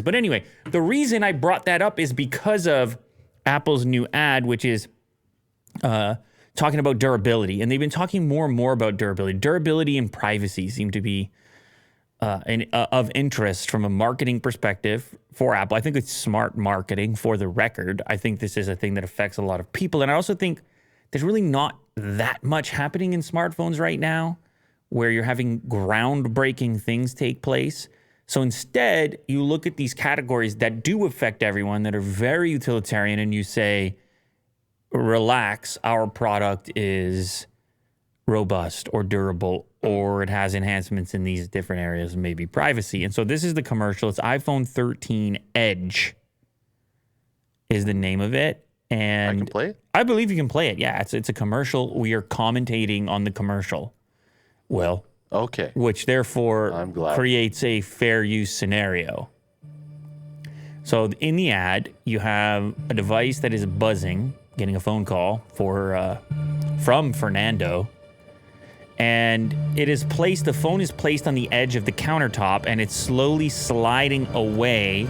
But anyway, the reason I brought that up is because of Apple's new ad, which is talking about durability. And they've been talking more and more about durability. Durability and privacy seem to be of interest from a marketing perspective for Apple. I think it's smart marketing for the record. I think this is a thing that affects a lot of people. And I also think there's really not that much happening in smartphones right now where you're having groundbreaking things take place. So instead, you look at these categories that do affect everyone, that are very utilitarian, and you say, relax, our product is robust or durable, or it has enhancements in these different areas, maybe privacy. And so this is the commercial. It's iPhone 13 Edge is the name of it. And I can play it? I believe you can play it. Yeah, it's a commercial. We are commentating on the commercial. Well, okay. Which therefore creates a fair use scenario. So in the ad, you have a device that is buzzing, getting a phone call from Fernando. And the phone is placed on the edge of the countertop, and it's slowly sliding away.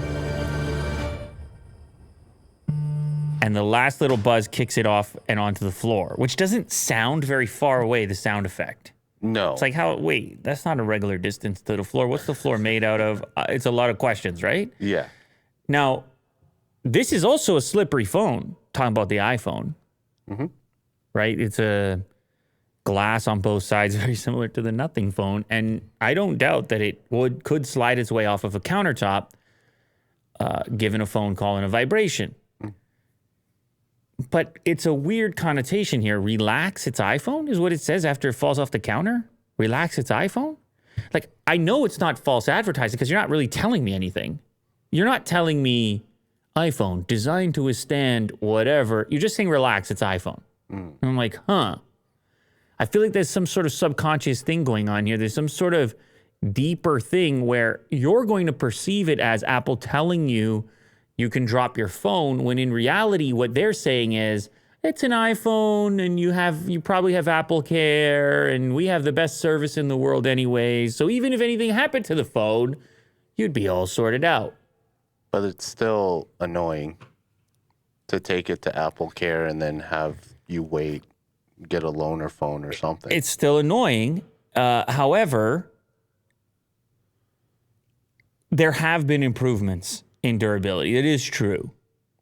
And the last little buzz kicks it off and onto the floor, which doesn't sound very far away, the sound effect. No. It's like, wait, that's not a regular distance to the floor. What's the floor made out of? It's a lot of questions, right? Yeah. Now, this is also a slippery phone, talking about the iPhone, right? It's a glass on both sides, very similar to the Nothing phone. And I don't doubt that it could slide its way off of a countertop, given a phone call and a vibration. But it's a weird connotation here. Relax, it's iPhone is what it says after it falls off the counter. Relax, it's iPhone. Like, I know it's not false advertising because you're not really telling me anything. You're not telling me iPhone designed to withstand whatever. You're just saying relax, it's iPhone. And I'm like, huh. I feel like there's some sort of subconscious thing going on here. There's some sort of deeper thing where you're going to perceive it as Apple telling you you can drop your phone, when in reality, what they're saying is, it's an iPhone and you probably have Apple Care and we have the best service in the world anyways. So even if anything happened to the phone, you'd be all sorted out. But it's still annoying to take it to Apple Care and then have you get a loaner phone or something. It's still annoying. However, there have been improvements in durability. It is true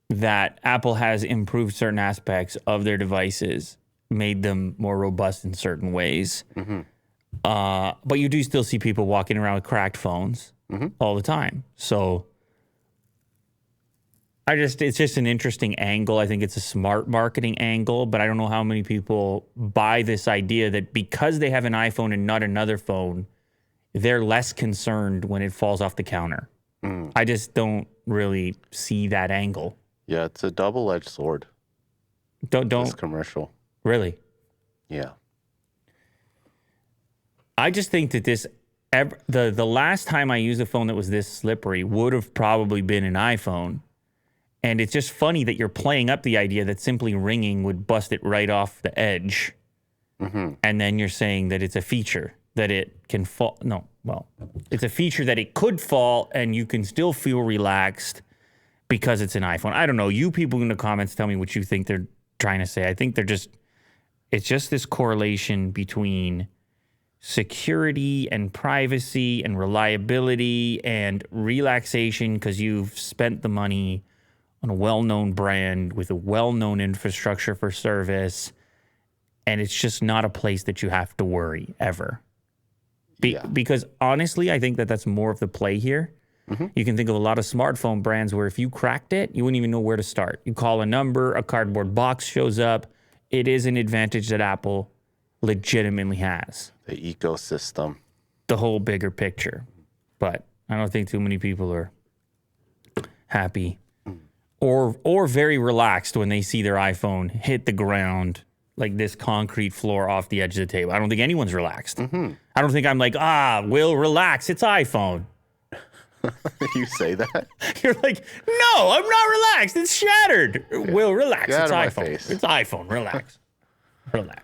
that Apple has improved certain aspects of their devices, made them more robust in certain ways. But you do still see people walking around with cracked phones all the time. So it's just an interesting angle. I think it's a smart marketing angle, but I don't know how many people buy this idea that because they have an iPhone and not another phone, they're less concerned when it falls off the counter. I just don't really see that angle. Yeah, it's a double-edged sword. This commercial. Really? Yeah. I just think that the last time I used a phone that was this slippery would have probably been an iPhone. And it's just funny that you're playing up the idea that simply ringing would bust it right off the edge. And then you're saying that it's a feature that it can fall. No, well, it's a feature that it could fall and you can still feel relaxed because it's an iPhone. I don't know. You people in the comments tell me what you think they're trying to say. I think it's just this correlation between security and privacy and reliability and relaxation because you've spent the money on a well-known brand with a well-known infrastructure for service. And it's just not a place that you have to worry ever. Because honestly, I think that that's more of the play here. You can think of a lot of smartphone brands where if you cracked it, you wouldn't even know where to start. You call a number, a cardboard box shows up. It is an advantage that Apple legitimately has. The ecosystem. The whole bigger picture. But I don't think too many people are happy or very relaxed when they see their iPhone hit the ground like this concrete floor off the edge of the table. I don't think anyone's relaxed. I don't think I'm like, Will, relax, it's iPhone. You say that? You're like, no, I'm not relaxed. It's shattered. Will, relax, Get it's out of my iPhone. face. It's iPhone, relax. Relax.